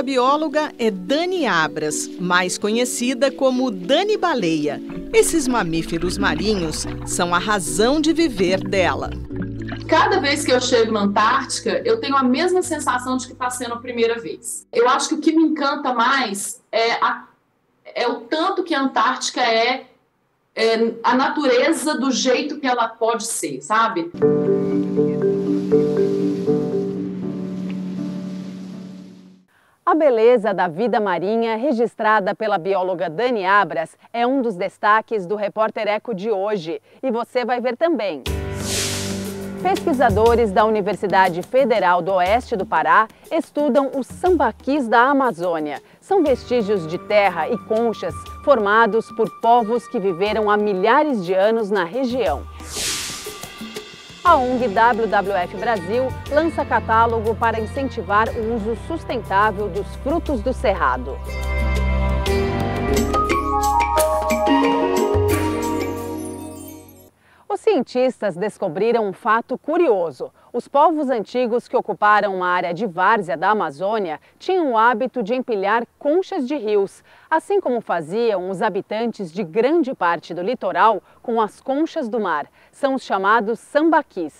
da bióloga é Dani Abras, mais conhecida como Dani Baleia. Esses mamíferos marinhos são a razão de viver dela. Cada vez que eu chego na Antártica, eu tenho a mesma sensação de que está sendo a primeira vez. Eu acho que o que me encanta mais é o tanto que a Antártica é a natureza do jeito que ela pode ser, sabe? A beleza da vida marinha, registrada pela bióloga Dani Abras, é um dos destaques do Repórter Eco de hoje. E você vai ver também. Pesquisadores da Universidade Federal do Oeste do Pará estudam os sambaquis da Amazônia. São vestígios de terra e conchas formados por povos que viveram há milhares de anos na região. A ONG WWF Brasil lança catálogo para incentivar o uso sustentável dos frutos do cerrado. Os cientistas descobriram um fato curioso. Os povos antigos que ocuparam uma área de várzea da Amazônia tinham o hábito de empilhar conchas de rios, assim como faziam os habitantes de grande parte do litoral com as conchas do mar. São os chamados sambaquis.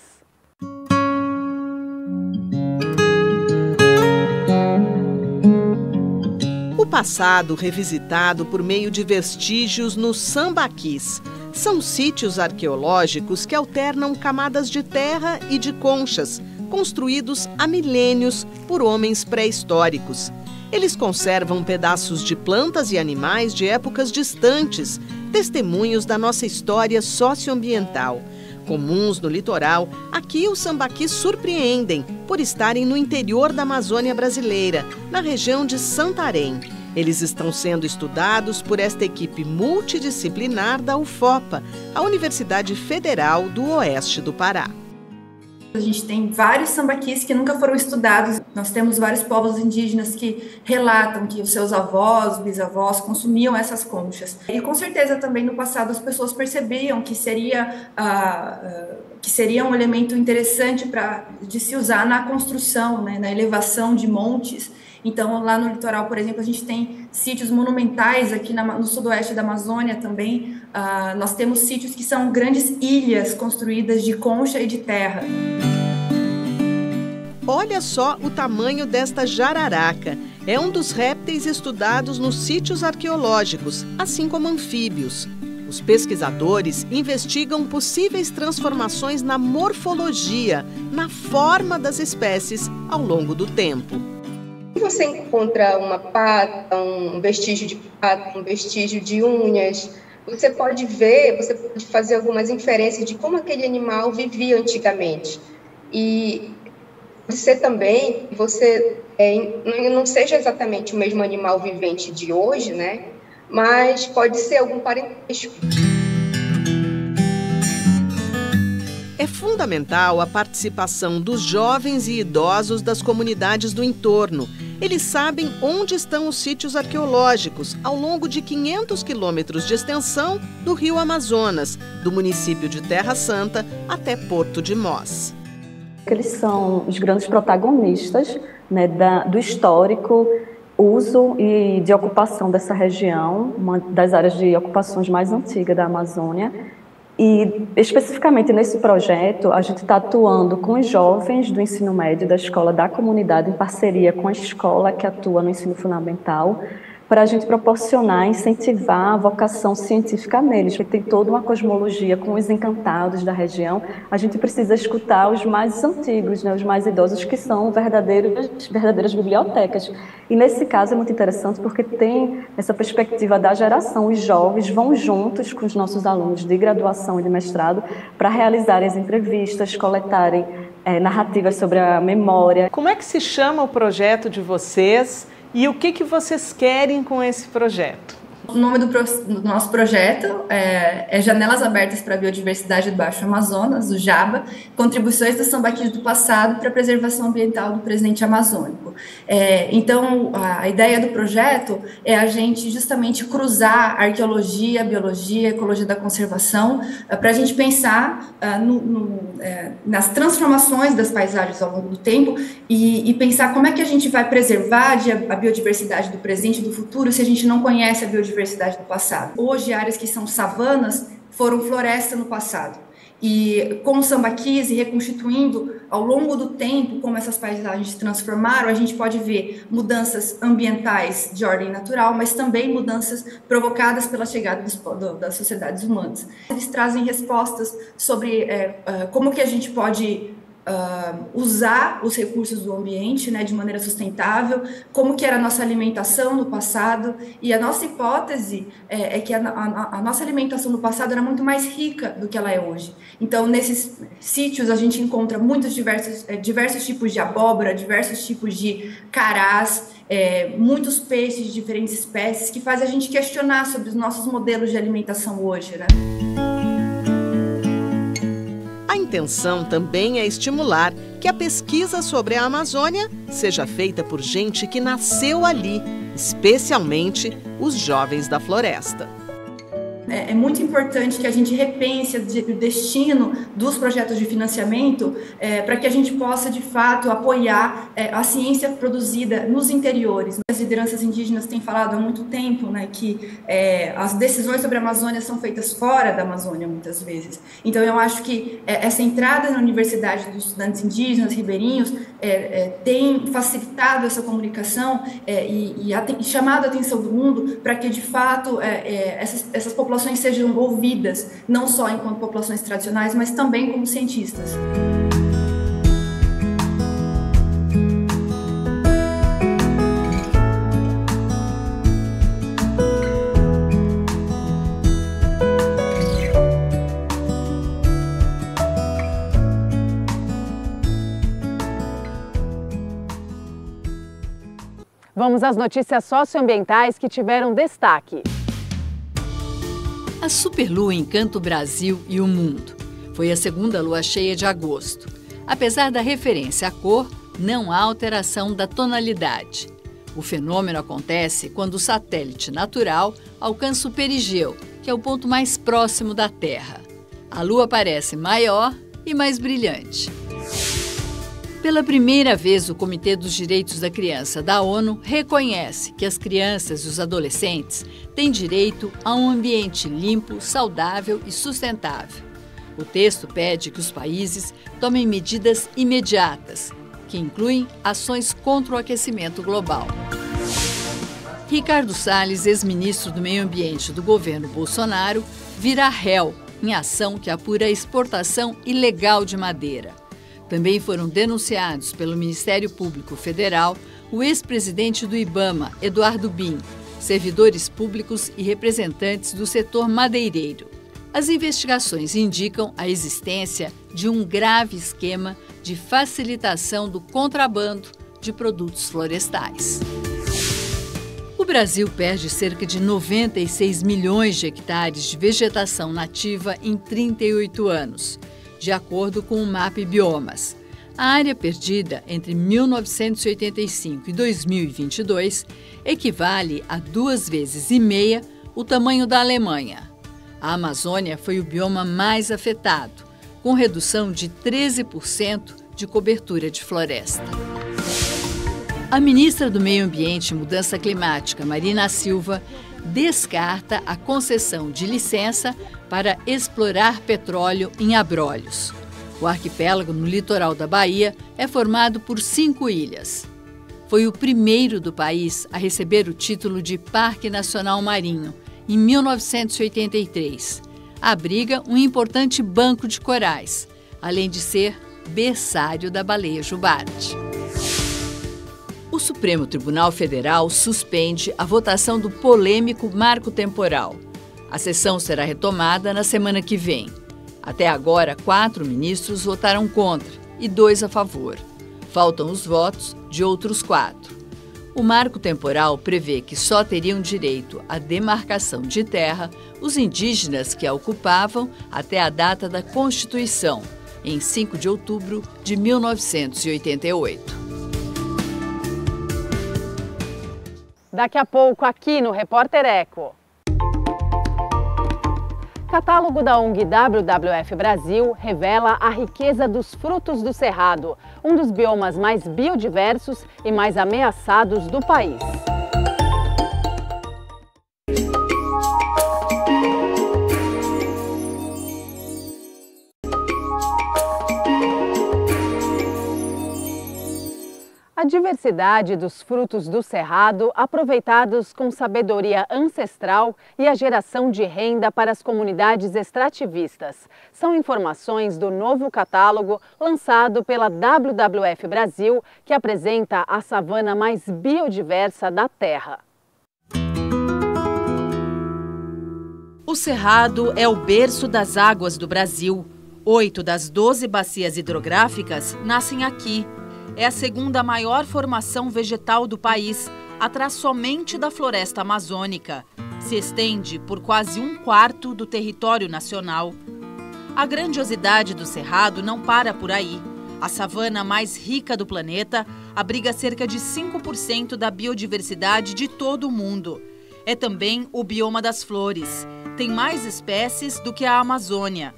O passado revisitado por meio de vestígios nos sambaquis. São sítios arqueológicos que alternam camadas de terra e de conchas, construídos há milênios por homens pré-históricos. Eles conservam pedaços de plantas e animais de épocas distantes, testemunhos da nossa história socioambiental. Comuns no litoral, aqui os sambaquis surpreendem por estarem no interior da Amazônia brasileira, na região de Santarém. Eles estão sendo estudados por esta equipe multidisciplinar da UFOPA, a Universidade Federal do Oeste do Pará. A gente tem vários sambaquis que nunca foram estudados. Nós temos vários povos indígenas que relatam que os seus avós, bisavós consumiam essas conchas. E com certeza também no passado as pessoas percebiam que seria um elemento interessante de se usar na construção, né, na elevação de montes. Então, lá no litoral, por exemplo, a gente tem sítios monumentais aqui no sudoeste da Amazônia também. Nós temos sítios que são grandes ilhas construídas de concha e de terra. Olha só o tamanho desta jararaca. É um dos répteis estudados nos sítios arqueológicos, assim como anfíbios. Os pesquisadores investigam possíveis transformações na morfologia, na forma das espécies ao longo do tempo. Se você encontra uma pata, um vestígio de pata, um vestígio de unhas, você pode fazer algumas inferências de como aquele animal vivia antigamente. E pode ser também que você não seja exatamente o mesmo animal vivente de hoje, né? Mas pode ser algum parentesco. É fundamental a participação dos jovens e idosos das comunidades do entorno. Eles sabem onde estão os sítios arqueológicos ao longo de 500 quilômetros de extensão do Rio Amazonas, do município de Terra Santa até Porto de Mós. Eles são os grandes protagonistas, né, do histórico uso e de ocupação dessa região, uma das áreas de ocupações mais antigas da Amazônia. E, especificamente nesse projeto, a gente está atuando com os jovens do ensino médio da escola da comunidade, em parceria com a escola que atua no ensino fundamental, para a gente proporcionar, incentivar a vocação científica neles, porque tem toda uma cosmologia com os encantados da região. A gente precisa escutar os mais antigos, né, os mais idosos, que são verdadeiras bibliotecas. E nesse caso é muito interessante porque tem essa perspectiva da geração. Os jovens vão juntos com os nossos alunos de graduação e de mestrado para realizarem as entrevistas, coletarem narrativas sobre a memória. Como é que se chama o projeto de vocês? E o que vocês querem com esse projeto? O nome do nosso projeto é Janelas Abertas para a Biodiversidade do Baixo Amazonas, o JABA, Contribuições dos Sambaquis do Passado para a Preservação Ambiental do Presente Amazônico. Então, a ideia do projeto é a gente justamente cruzar arqueologia, biologia, ecologia da conservação, para a gente pensar nas transformações das paisagens ao longo do tempo e pensar como é que a gente vai preservar a biodiversidade do presente e do futuro se a gente não conhece a biodiversidade do passado. Hoje, áreas que são savanas foram floresta no passado. E com o sambaquis e reconstituindo ao longo do tempo como essas paisagens se transformaram, a gente pode ver mudanças ambientais de ordem natural, mas também mudanças provocadas pela chegada das sociedades humanas. Eles trazem respostas sobre como que a gente pode usar os recursos do ambiente, né, de maneira sustentável, como que era a nossa alimentação no passado, e a nossa hipótese é que a nossa alimentação no passado era muito mais rica do que ela é hoje. Então, nesses sítios, a gente encontra diversos tipos de abóbora, diversos tipos de carás, muitos peixes de diferentes espécies, que faz a gente questionar sobre os nossos modelos de alimentação hoje, né? A intenção também é estimular que a pesquisa sobre a Amazônia seja feita por gente que nasceu ali, especialmente os jovens da floresta. É muito importante que a gente repense o destino dos projetos de financiamento para que a gente possa, de fato, apoiar a ciência produzida nos interiores. As lideranças indígenas têm falado há muito tempo, né, que as decisões sobre a Amazônia são feitas fora da Amazônia, muitas vezes. Então, eu acho que essa entrada na universidade dos estudantes indígenas, ribeirinhos, tem facilitado essa comunicação e chamado a atenção do mundo para que, de fato, essas populações sejam ouvidas, não só enquanto populações tradicionais, mas também como cientistas. Vamos às notícias socioambientais que tiveram destaque. A superlua encanta o Brasil e o mundo. Foi a segunda lua cheia de agosto. Apesar da referência à cor, não há alteração da tonalidade. O fenômeno acontece quando o satélite natural alcança o perigeu, que é o ponto mais próximo da Terra. A lua parece maior e mais brilhante. Pela primeira vez, o Comitê dos Direitos da Criança da ONU reconhece que as crianças e os adolescentes têm direito a um ambiente limpo, saudável e sustentável. O texto pede que os países tomem medidas imediatas, que incluem ações contra o aquecimento global. Ricardo Salles, ex-ministro do Meio Ambiente do governo Bolsonaro, vira réu em ação que apura a exportação ilegal de madeira. Também foram denunciados pelo Ministério Público Federal o ex-presidente do IBAMA, Eduardo Bin, servidores públicos e representantes do setor madeireiro. As investigações indicam a existência de um grave esquema de facilitação do contrabando de produtos florestais. O Brasil perde cerca de 96 milhões de hectares de vegetação nativa em 38 anos. De acordo com o MAP Biomas. A área perdida entre 1985 e 2022 equivale a 2,5 vezes o tamanho da Alemanha. A Amazônia foi o bioma mais afetado, com redução de 13% de cobertura de floresta. A ministra do Meio Ambiente e Mudança Climática, Marina Silva, descarta a concessão de licença para explorar petróleo em Abrolhos. O arquipélago no litoral da Bahia é formado por 5 ilhas. Foi o primeiro do país a receber o título de Parque Nacional Marinho, em 1983. Abriga um importante banco de corais, além de ser berçário da baleia jubarte. O Supremo Tribunal Federal suspende a votação do polêmico marco temporal. A sessão será retomada na semana que vem. Até agora, 4 ministros votaram contra e 2 a favor. Faltam os votos de outros 4. O marco temporal prevê que só teriam direito à demarcação de terra os indígenas que a ocupavam até a data da Constituição, em 5 de outubro de 1988. Daqui a pouco, aqui no Repórter Eco. Catálogo da ONG WWF Brasil revela a riqueza dos frutos do Cerrado, um dos biomas mais biodiversos e mais ameaçados do país. A diversidade dos frutos do Cerrado, aproveitados com sabedoria ancestral e a geração de renda para as comunidades extrativistas. São informações do novo catálogo lançado pela WWF Brasil, que apresenta a savana mais biodiversa da Terra. O Cerrado é o berço das águas do Brasil. 8 das 12 bacias hidrográficas nascem aqui. É a segunda maior formação vegetal do país, atrás somente da floresta amazônica. Se estende por quase 1/4 do território nacional. A grandiosidade do Cerrado não para por aí. A savana mais rica do planeta abriga cerca de 5% da biodiversidade de todo o mundo. É também o bioma das flores. Tem mais espécies do que a Amazônia.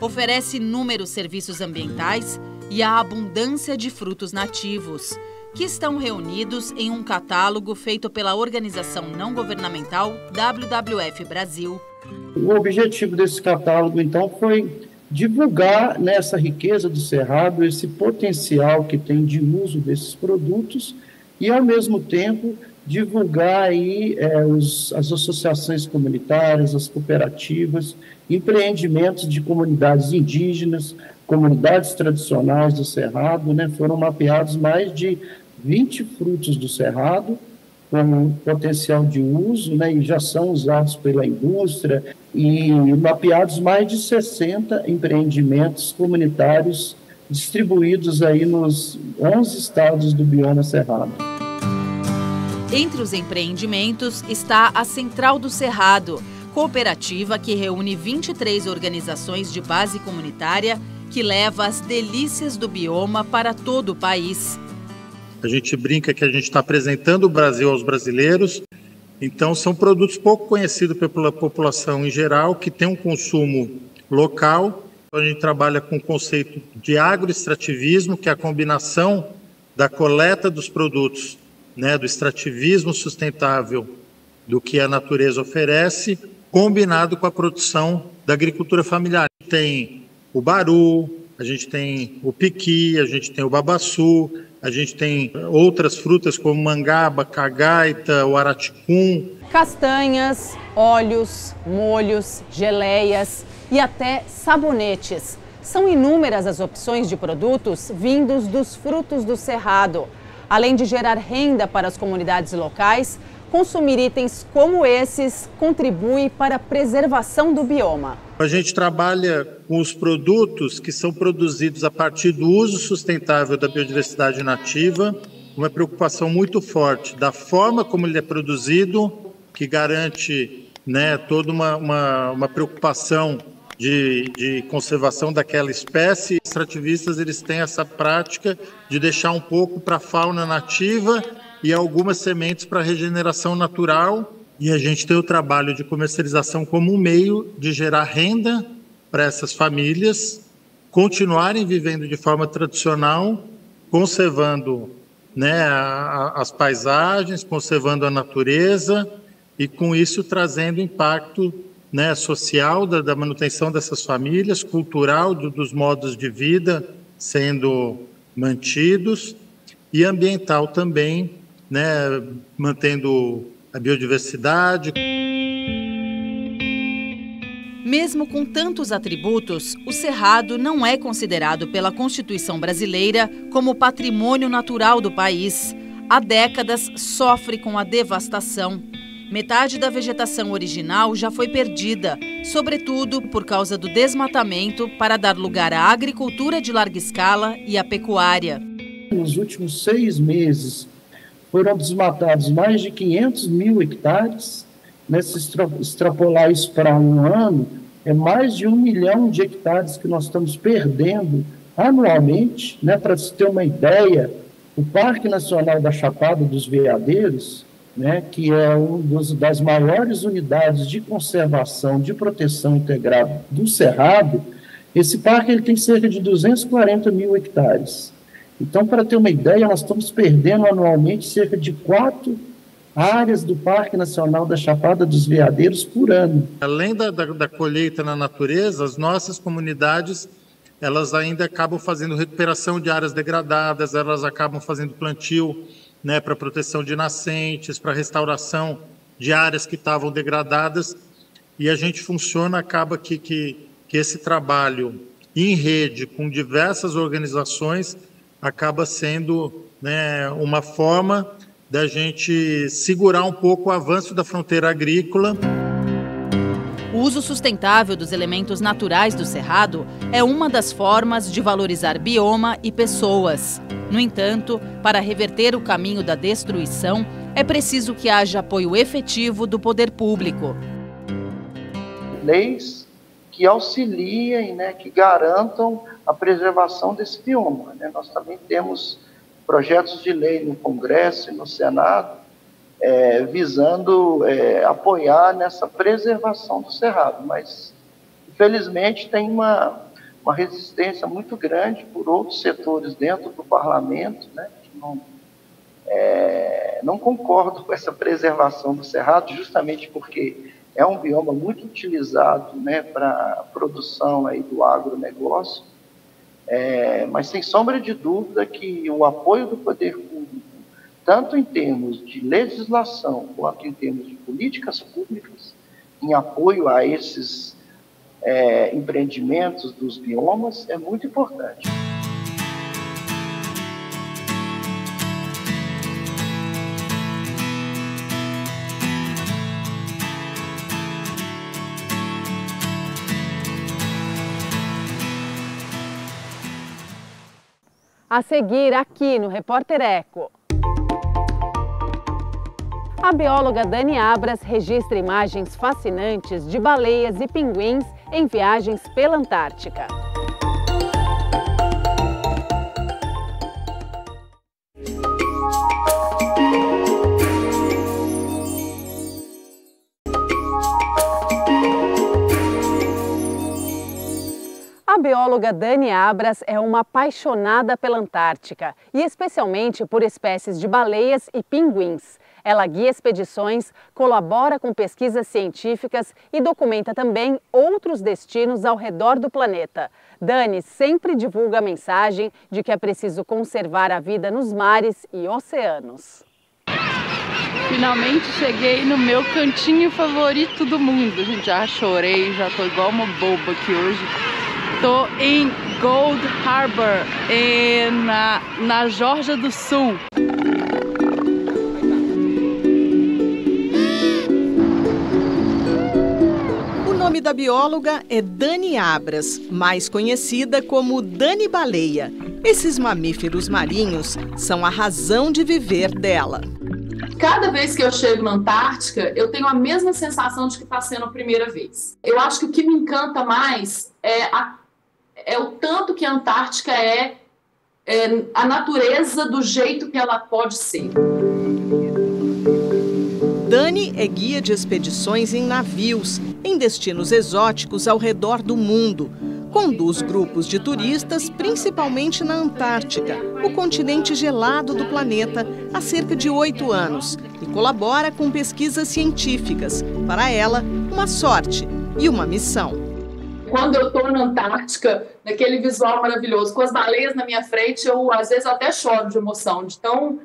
Oferece inúmeros serviços ambientais e a abundância de frutos nativos, que estão reunidos em um catálogo feito pela organização não governamental WWF Brasil. O objetivo desse catálogo, então, foi divulgar nessa riqueza do Cerrado esse potencial que tem de uso desses produtos e, ao mesmo tempo, divulgar aí as associações comunitárias, as cooperativas, empreendimentos de comunidades indígenas, comunidades tradicionais do Cerrado, né? Foram mapeados mais de 20 frutos do Cerrado com potencial de uso, né? E já são usados pela indústria, e mapeados mais de 60 empreendimentos comunitários distribuídos aí nos 11 estados do bioma Cerrado. Entre os empreendimentos está a Central do Cerrado, cooperativa que reúne 23 organizações de base comunitária que leva as delícias do bioma para todo o país. A gente brinca que a gente está apresentando o Brasil aos brasileiros, então são produtos pouco conhecidos pela população em geral, que tem um consumo local. A gente trabalha com o conceito de agroextrativismo, que é a combinação da coleta dos produtos, né, do extrativismo sustentável do que a natureza oferece, combinado com a produção da agricultura familiar. Tem o baru, a gente tem o piqui, a gente tem o babaçu, a gente tem outras frutas como mangaba, cagaita, o araticum. Castanhas, óleos, molhos, geleias e até sabonetes. São inúmeras as opções de produtos vindos dos frutos do Cerrado. Além de gerar renda para as comunidades locais, consumir itens como esses contribui para a preservação do bioma. A gente trabalha com os produtos que são produzidos a partir do uso sustentável da biodiversidade nativa, uma preocupação muito forte da forma como ele é produzido, que garante, né, toda uma preocupação de conservação daquela espécie. Os extrativistas, eles têm essa prática de deixar um pouco para a fauna nativa e algumas sementes para regeneração natural, e a gente tem o trabalho de comercialização como um meio de gerar renda para essas famílias continuarem vivendo de forma tradicional, conservando, né, as paisagens, conservando a natureza e com isso trazendo impacto, né, social da manutenção dessas famílias, cultural dos modos de vida sendo mantidos e ambiental também, né, mantendo a biodiversidade. Mesmo com tantos atributos, o Cerrado não é considerado pela Constituição brasileira como patrimônio natural do país. Há décadas sofre com a devastação. Metade da vegetação original já foi perdida, sobretudo por causa do desmatamento para dar lugar à agricultura de larga escala e à pecuária. Nos últimos 6 meses, foram desmatados mais de 500 mil hectares, né? Se extrapolar isso para um ano, é mais de 1 milhão de hectares que nós estamos perdendo anualmente, né? Para se ter uma ideia, o Parque Nacional da Chapada dos Veadeiros, né, que é uma das maiores unidades de conservação, de proteção integrada do Cerrado, esse parque ele tem cerca de 240 mil hectares. Então, para ter uma ideia, nós estamos perdendo anualmente cerca de 4 áreas do Parque Nacional da Chapada dos Veadeiros por ano. Além da colheita na natureza, as nossas comunidades, elas ainda acabam fazendo recuperação de áreas degradadas, elas acabam fazendo plantio, né, para proteção de nascentes, para restauração de áreas que estavam degradadas, e a gente funciona, acaba que esse trabalho em rede com diversas organizações acaba sendo, né, uma forma da gente segurar um pouco o avanço da fronteira agrícola. O uso sustentável dos elementos naturais do Cerrado é uma das formas de valorizar bioma e pessoas. No entanto, para reverter o caminho da destruição, é preciso que haja apoio efetivo do poder público. Leis que auxiliem, né, que garantam a preservação desse bioma, né? Nós também temos projetos de lei no Congresso e no Senado visando apoiar nessa preservação do Cerrado, mas infelizmente tem uma resistência muito grande por outros setores dentro do parlamento, né, que não concordam com essa preservação do Cerrado, justamente porque é um bioma muito utilizado, né, para a produção aí do agronegócio, mas sem sombra de dúvida que o apoio do poder público, tanto em termos de legislação quanto em termos de políticas públicas, em apoio a esses empreendimentos dos biomas, é muito importante. A seguir, aqui no Repórter Eco. A bióloga Dani Abras registra imagens fascinantes de baleias e pinguins em viagens pela Antártica. A bióloga Dani Abras é uma apaixonada pela Antártica e especialmente por espécies de baleias e pinguins. Ela guia expedições, colabora com pesquisas científicas e documenta também outros destinos ao redor do planeta. Dani sempre divulga a mensagem de que é preciso conservar a vida nos mares e oceanos. Finalmente cheguei no meu cantinho favorito do mundo. Gente, já chorei, já tô igual uma boba aqui hoje. Tô em Gold Harbor, na Geórgia do Sul. O nome da bióloga é Dani Abras, mais conhecida como Dani Baleia. Esses mamíferos marinhos são a razão de viver dela. Cada vez que eu chego na Antártica, eu tenho a mesma sensação de que está sendo a primeira vez. Eu acho que o que me encanta mais é o tanto que a Antártica é a natureza do jeito que ela pode ser. Dani é guia de expedições em navios, em destinos exóticos ao redor do mundo. Conduz grupos de turistas, principalmente na Antártica, o continente gelado do planeta, há cerca de 8 anos e colabora com pesquisas científicas. Para ela, uma sorte e uma missão. Quando eu estou na Antártica, naquele visual maravilhoso, com as baleias na minha frente, eu às vezes até choro de emoção, de tão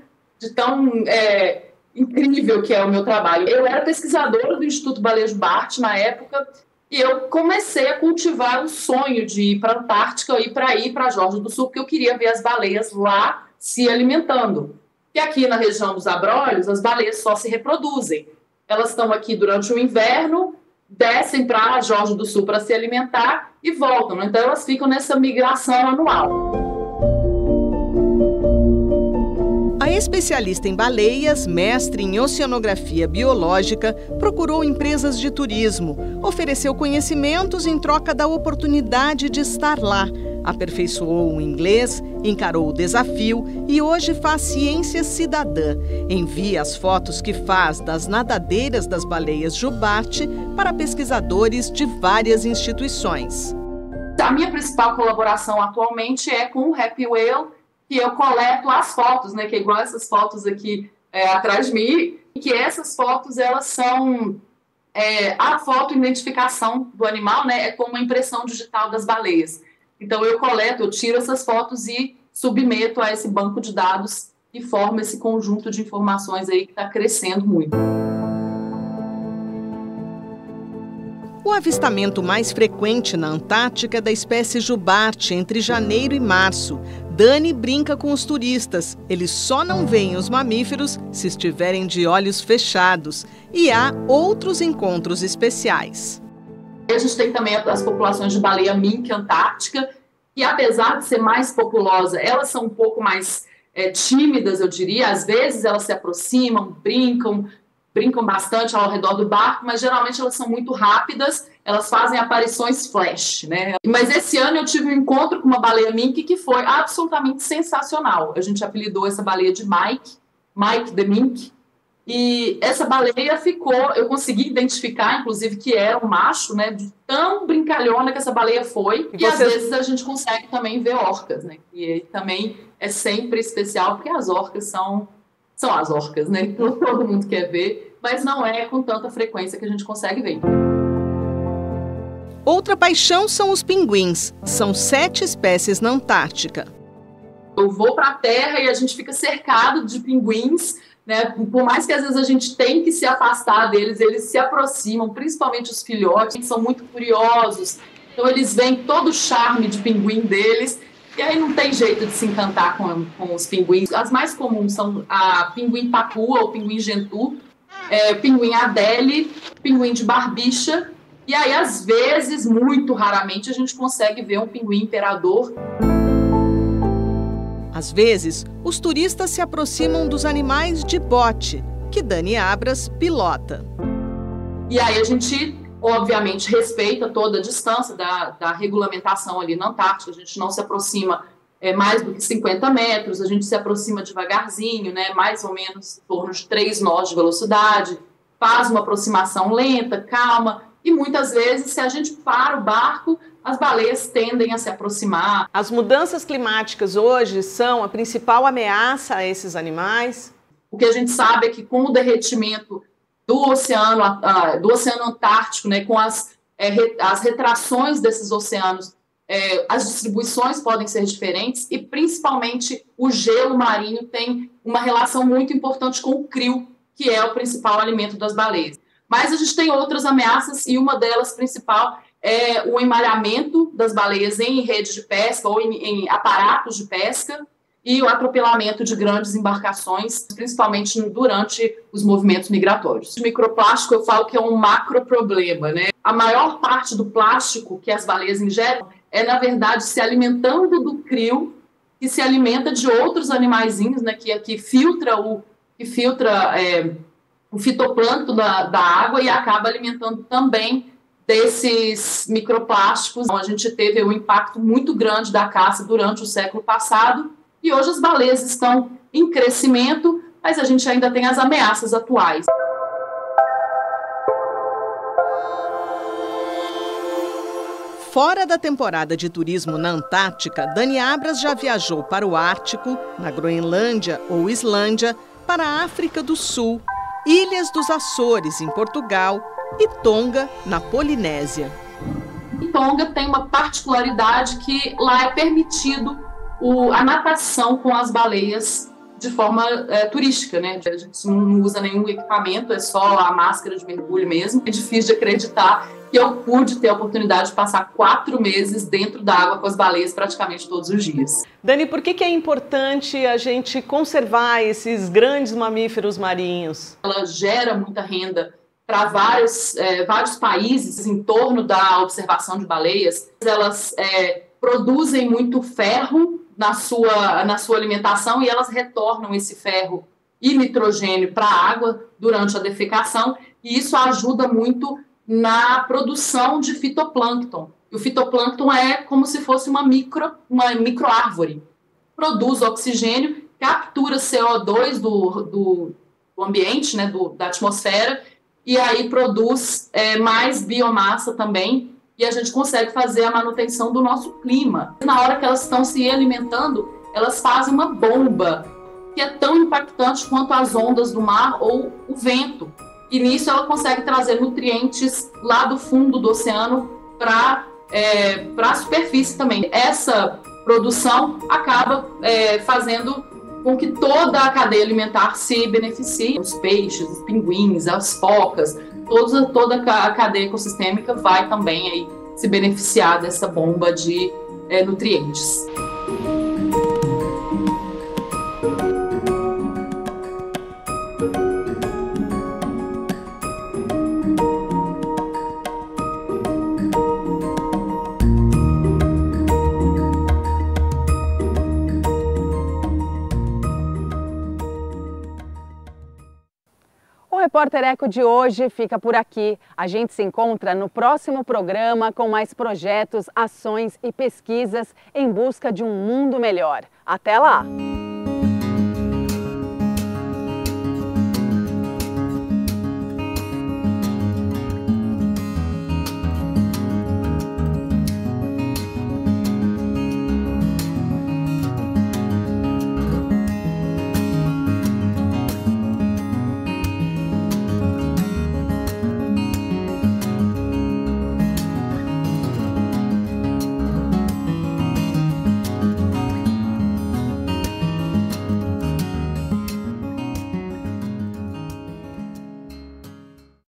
incrível que é o meu trabalho. Eu era pesquisadora do Instituto Balejo Bart na época e eu comecei a cultivar o sonho de ir para a Antártica e para ir para a Geórgia do Sul, porque eu queria ver as baleias lá se alimentando. E aqui na região dos Abrolhos, as baleias só se reproduzem. Elas estão aqui durante o inverno, descem para a Geórgia do Sul para se alimentar e voltam. Então elas ficam nessa migração anual. A especialista em baleias, mestre em oceanografia biológica, procurou empresas de turismo, ofereceu conhecimentos em troca da oportunidade de estar lá, aperfeiçoou o inglês, encarou o desafio e hoje faz ciência cidadã. Envia as fotos que faz das nadadeiras das baleias jubarte para pesquisadores de várias instituições. A minha principal colaboração atualmente é com o Happy Whale, que eu coleto as fotos, né, que é igual essas fotos aqui atrás de mim, e que essas fotos, elas são a foto-identificação do animal, né, é como uma impressão digital das baleias. Então eu tiro essas fotos e submeto a esse banco de dados e formo esse conjunto de informações aí que está crescendo muito. O avistamento mais frequente na Antártica é da espécie jubarte entre janeiro e março. Dani brinca com os turistas. Eles só não veem os mamíferos se estiverem de olhos fechados. E há outros encontros especiais. A gente tem também as populações de baleia mink antártica, que apesar de ser mais populosa, elas são um pouco mais tímidas, eu diria. Às vezes elas se aproximam, brincam bastante ao redor do barco, mas geralmente elas são muito rápidas, elas fazem aparições flash, né? Mas esse ano eu tive um encontro com uma baleia mink que foi absolutamente sensacional. A gente apelidou essa baleia de Mike the Mink, e essa baleia eu consegui identificar, inclusive, que era um macho, né? De tão brincalhona que essa baleia foi, e às vezes a gente consegue também ver orcas, né? E também é sempre especial, porque as orcas são as orcas, né? Então, todo mundo quer ver, mas não é com tanta frequência que a gente consegue ver. Outra paixão são os pinguins. São 7 espécies na Antártica. Eu vou para a Terra e a gente fica cercado de pinguins, né? Por mais que às vezes a gente tem que se afastar deles, eles se aproximam, principalmente os filhotes, que são muito curiosos. Então eles veem todo o charme de pinguim deles. E aí não tem jeito de se encantar com os pinguins. As mais comuns são a pinguim papua ou pinguim gentoo, pinguim adélie, pinguim de barbicha. E aí, às vezes, muito raramente, a gente consegue ver um pinguim imperador. Às vezes, os turistas se aproximam dos animais de bote, que Dani Abras pilota. E aí a gente, obviamente, respeita toda a distância da regulamentação ali na Antártica. A gente não se aproxima mais do que 50 metros, a gente se aproxima devagarzinho, né, mais ou menos em torno de 3 nós de velocidade, faz uma aproximação lenta, calma, e muitas vezes, se a gente para o barco, as baleias tendem a se aproximar. As mudanças climáticas hoje são a principal ameaça a esses animais? O que a gente sabe é que com o derretimento do oceano Antártico, né, com as retrações desses oceanos, as distribuições podem ser diferentes e, principalmente, o gelo marinho tem uma relação muito importante com o krill, que é o principal alimento das baleias. Mas a gente tem outras ameaças e uma delas principal é o emalhamento das baleias em rede de pesca ou em aparatos de pesca e o atropelamento de grandes embarcações, principalmente durante os movimentos migratórios. O microplástico eu falo que é um macro problema, né? A maior parte do plástico que as baleias ingerem é, na verdade, se alimentando do krill, que se alimenta de outros animaizinhos, né, que filtra o fitoplâncton da água e acaba alimentando também desses microplásticos. Então, a gente teve um impacto muito grande da caça durante o século passado e hoje as baleias estão em crescimento, mas a gente ainda tem as ameaças atuais. Fora da temporada de turismo na Antártica, Dani Abras já viajou para o Ártico, na Groenlândia ou Islândia, para a África do Sul, Ilhas dos Açores, em Portugal, e Tonga, na Polinésia. Tonga tem uma particularidade que lá é permitido a natação com as baleias de forma turística, né? A gente não usa nenhum equipamento, é só a máscara de mergulho mesmo. É difícil de acreditar que eu pude ter a oportunidade de passar 4 meses dentro da água com as baleias praticamente todos os dias. Dani, por que é importante a gente conservar esses grandes mamíferos marinhos? Ela gera muita renda para vários países em torno da observação de baleias. Elas produzem muito ferro, na sua alimentação e elas retornam esse ferro e nitrogênio para a água durante a defecação, e isso ajuda muito na produção de fitoplâncton. E o fitoplâncton é como se fosse uma microárvore. Produz oxigênio, captura CO2 do ambiente, né, da atmosfera, e aí produz mais biomassa também, e a gente consegue fazer a manutenção do nosso clima. Na hora que elas estão se alimentando, elas fazem uma bomba, que é tão impactante quanto as ondas do mar ou o vento. E nisso ela consegue trazer nutrientes lá do fundo do oceano para a superfície também. Essa produção acaba fazendo com que toda a cadeia alimentar se beneficie. Os peixes, os pinguins, as focas, toda a cadeia ecossistêmica vai também aí se beneficiar dessa bomba de nutrientes. O Repórter Eco de hoje fica por aqui. A gente se encontra no próximo programa com mais projetos, ações e pesquisas em busca de um mundo melhor. Até lá!